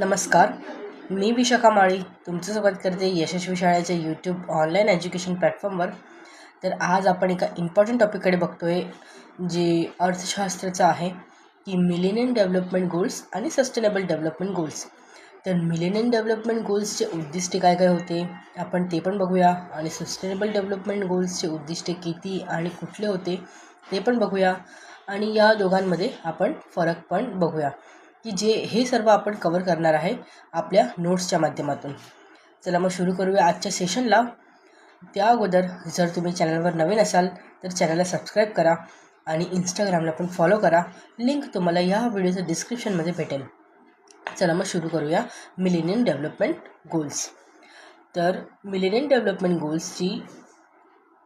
नमस्कार, मी विशाखा माळी तुमचं स्वागत करते यशस्वी शाळेच्या यूट्यूब ऑनलाईन एज्युकेशन प्लॅटफॉर्मवर. तर आज आपण एका इम्पॉर्टंट टॉपिककडे बघतो आहे, जे अर्थशास्त्राचं आहे की मिलेनियम डेव्हलपमेंट गोल्स आणि सस्टेनेबल डेव्हलपमेंट गोल्स. तर मिलेनियम डेव्हलपमेंट गोल्सचे उद्दिष्टे काय काय होते आपण ते पण बघूया, आणि सस्टेनेबल डेव्हलपमेंट गोल्सचे उद्दिष्टे किती आणि कुठले होते ते पण बघूया, आणि या दोघांमध्ये आपण फरक पण बघूया की हे सर्व आपण कवर करणार आहे आपल्या नोट्सच्या माध्यमातून. चला मग सुरू करूया आजच्या सेशनला. त्या अगोदर जर तुम्ही चॅनलवर नवीन असाल तर चॅनलला सबस्क्राईब करा आणि इंस्टाग्रामला पण फॉलो करा. लिंक तुम्हाला या व्हिडिओच्या डिस्क्रिप्शनमध्ये भेटेल. चला मग सुरू करूया मिलेनियम डेव्हलपमेंट गोल्स. तर मिलेनियम डेव्हलपमेंट गोल्सची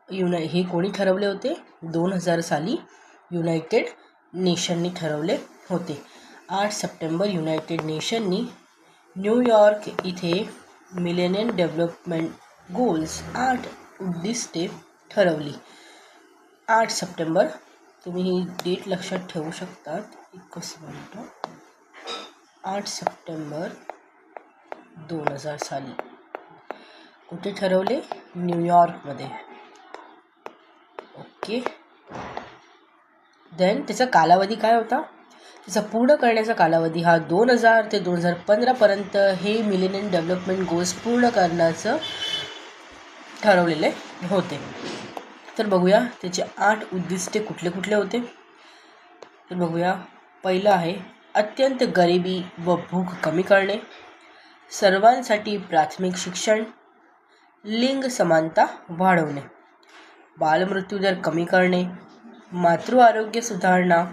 हे कोणी ठरवले होते? 2000 साली युनायटेड नेशननी ठरवले होते. 8 सप्टेंबर युनायटेड नेशननी न्यूयॉर्क इथे मिलेनियम डेव्हलपमेंट गोल्स 8 उद्दिष्टे ठरवली. 8 सप्टेंबर, तुम्ही ही डेट लक्षात ठेवू शकतात. 21 मिनिटं. 8 सप्टेंबर 2000 साली कुठे ठरवले? न्यूयॉर्कमध्ये. ओके. देन त्याचा कालावधी काय होता? त्याचा पूर्ण करण्याचा कालावधी हा 2000 ते 2015पर्यंत हे मिलेनियम डेव्हलपमेंट गोल्स पूर्ण करण्याचं ठरवलेले होते. तर बघूया त्याचे 8 उद्दिष्टे कुठले कुठले होते. तर बघूया. पहिलं आहे अत्यंत गरिबी व भूक कमी करणे, सर्वांसाठी प्राथमिक शिक्षण, लिंग समानता वाढवणे, बालमृत्यूदर कमी करणे, मातृ आरोग्य सुधारणा,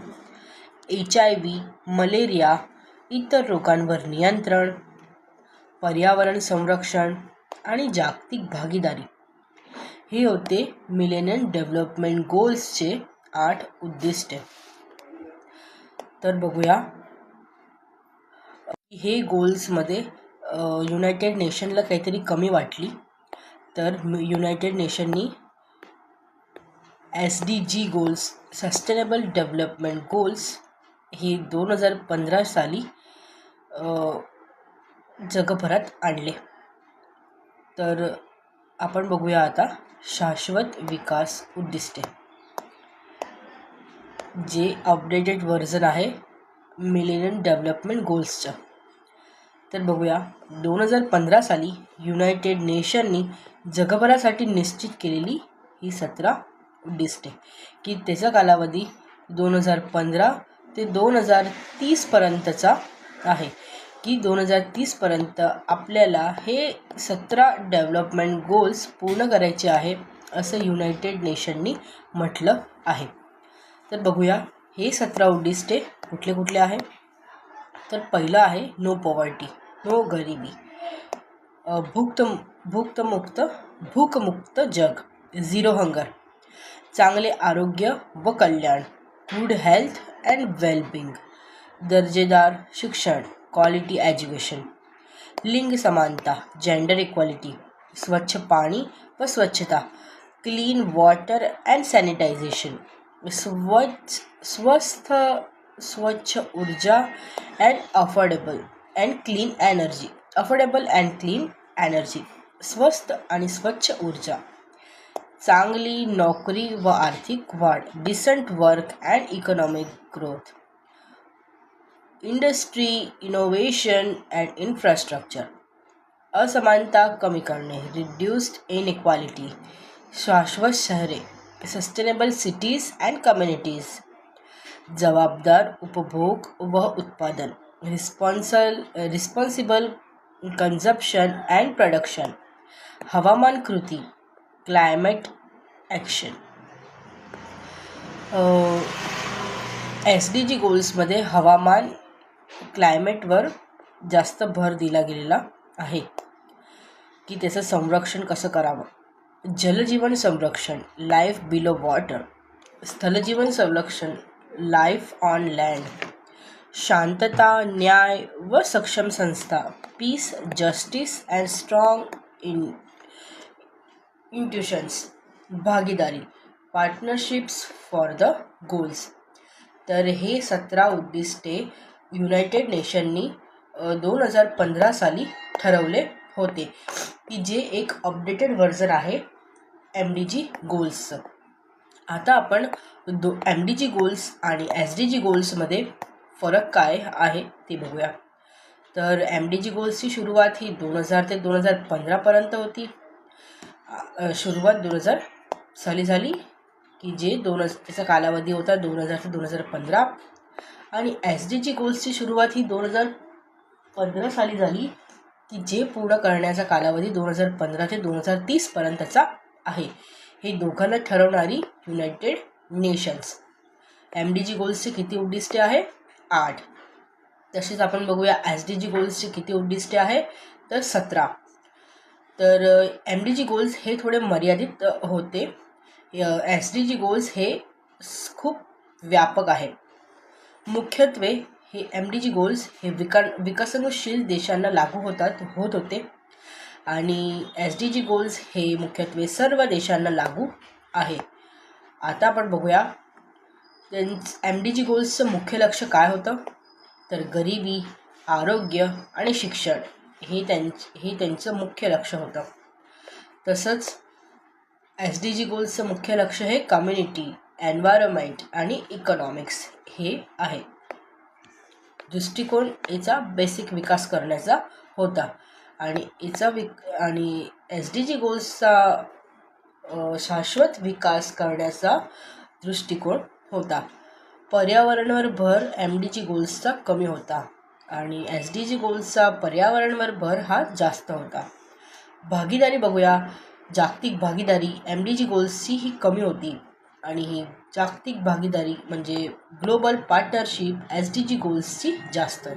HIV, मलेरिया, इतर रोगांवर नियंत्रण, पर्यावरण संरक्षण आणि जागतिक भागीदारी. हे होते मिलेनियम डेव्हलपमेंट गोल्सचे 8 उद्दिष्टे. तर बघूया हे गोल्समध्ये युनायटेड नेशनला काहीतरी कमी वाटली. तर युनायटेड नेशननी SDG goals, sustainable development goals, हे 2015 साली जगभरात आणले. तर आपण बघूया आता शाश्वत विकास उद्दिष्टे, जे अपडेटेड व्हर्जन आहे मिलेनियम डेव्हलपमेंट गोल्सचं. तर बघूया. 2015 साली युनायटेड नेशननी जगभरासाठी निश्चित केलेली ही 17 उद्दिष्टे, की त्याचा कालावधी 2015 ते 2030पर्यंतचा आहे, की 2030पर्यंत आपल्याला हे 17 डेव्हलपमेंट गोल्स पूर्ण करायचे आहे असं युनायटेड नेशननी म्हटलं आहे. तर बघूया हे 17 उद्दिष्टे कुठले कुठले आहे. तर पहिलं आहे नो पॉवर्टी, नो गरिबी, भूकमुक्त जग, झिरो हंगर, चांगले आरोग्य व कल्याण, गुड हेल्थ अँड वेलबिंग, दर्जेदार शिक्षण, क्वालिटी एज्युकेशन, लिंग समानता, जेंडर इक्वालिटी, स्वच्छ पाणी व स्वच्छता, क्लीन वॉटर अँड सॅनिटायझेशन, स्वच्छ ऊर्जा and affordable and clean energy, स्वस्त आणि स्वच्छ ऊर्जा, चांगली नोकरी व आर्थिक वाढ, decent work and economic growth, industry, innovation and infrastructure, असमानता कमी करणे, रिड्यूस्ड इनइक्वालिटी, शाश्वत शहरे, सस्टेनेबल सिटीज अँड कम्युनिटीज, जबाबदार उपभोग व उत्पादन, रिस्पॉन्सिबल कन्झप्शन अँड प्रोडक्शन, हवामान कृती, क्लायमेट ॲक्शन. SDG गोल्समध्ये हवामान, क्लायमेटवर जास्त भर दिला गेलेला आहे, की त्याचं संरक्षण कसं करावं. जलजीवन संरक्षण, लाईफ बिलो वॉटर, स्थलजीवन संरक्षण, लाईफ ऑन लँड, शांतता, न्याय व सक्षम संस्था, peace, justice and strong intuitions, भागीदारी, पार्टनरशिप्स फॉर द गोल्स. तर हे 17 उद्दिष्टे युनायटेड नेशननी 2015 साली ठरवले होते, की जे एक अपडेटेड व्हर्जन आहे MDG गोल्सचं. आता आपण MDG गोल्स आणि SDG गोल्समध्ये फरक काय आहे ते बघूया. तर MDG गोल्सची सुरुवात ही 2000 ते 2015पर्यंत होती. सुरुवात 2000 साली झाली, की जे त्याचा कालावधी होता 2000 ते 2015. आणि SDG गोल्सची सुरुवात ही 2015 साली झाली, की जे पूर्ण करण्याचा कालावधी 2015 ते 2030पर्यंतचा आहे. हे दोघांना ठरवणारी युनायटेड नेशन्स. MDG गोल्सचे किती उद्दिष्टे आहे? 8. तसेच आपण बघूया SDG गोल्सचे किती उद्दिष्टे आहे, तर 17. तर MDG गोल्स हे थोडे मर्यादित होते. SDG गोल्स हे खूप व्यापक आहे. मुख्यत्वे हे MDG गोल्स हे विकसनशील देशांना लागू होत होते आणि SDG गोल्स हे मुख्यत्वे सर्व देशांना लागू आहे. आता आपण बघूया MDG गोल्सचं मुख्य लक्ष्य काय होतं, तर गरिबी, आरोग्य आणि शिक्षण हे त्यांचं मुख्य लक्ष्य होतं. तसंच SDG गोल्सचं मुख्य लक्ष्य हे कम्युनिटी, एन्व्हायरमेंट आणि इकॉनॉमिक्स हे आहे. दृष्टिकोन याचा बेसिक विकास करण्याचा होता आणि आणि SDG गोल्सचा शाश्वत विकास करण्याचा दृष्टिकोन होता. पर्यावरणावर भर MDG गोल्सचा कमी होता आणि SDG गोल्सचा पर्यावरणावर भर हा जास्त होता. भागीदारी बघूया. जागतिक भागीदारी MDG गोल्सची ही कमी होती आणि ही जागतिक भागीदारी म्हणजे ग्लोबल पार्टनरशिप SDG गोल्सची जास्त.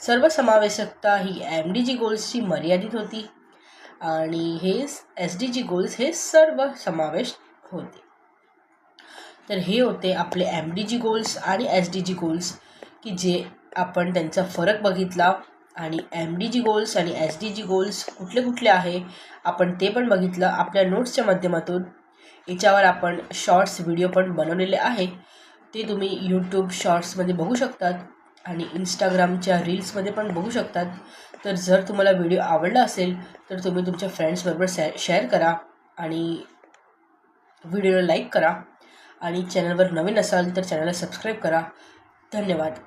सर्वसमावेशकता ही MDG गोल्सची मर्यादित होती आणि हे SDG गोल्स हे सर्व समावेश होते. तर हे होते आपले MDG गोल्स आणि SDG गोल्स, की जे आपण त्यांचा फरक बघितला आणि MDG गोल्स आणि SDG गोल्स कुठले कुठले आहे आपण ते पण बघितलं आपल्या नोट्सच्या माध्यमातून. याच्यावर आपण शॉर्ट्स व्हिडिओ पण बनवलेले आहे, ते तुम्ही यूट्यूब शॉर्ट्समध्ये बघू शकतात आणि इंस्टाग्रामच्या रील्समध्ये पण बघू शकतात. तर जर तुम्हाला व्हिडिओ आवडला असेल तर तुम्ही तुमच्या फ्रेंड्सबरोबर शेअर करा आणि व्हिडिओला लाईक करा आणि चॅनलवर नवीन असाल तर चॅनलला सबस्क्राईब करा. धन्यवाद.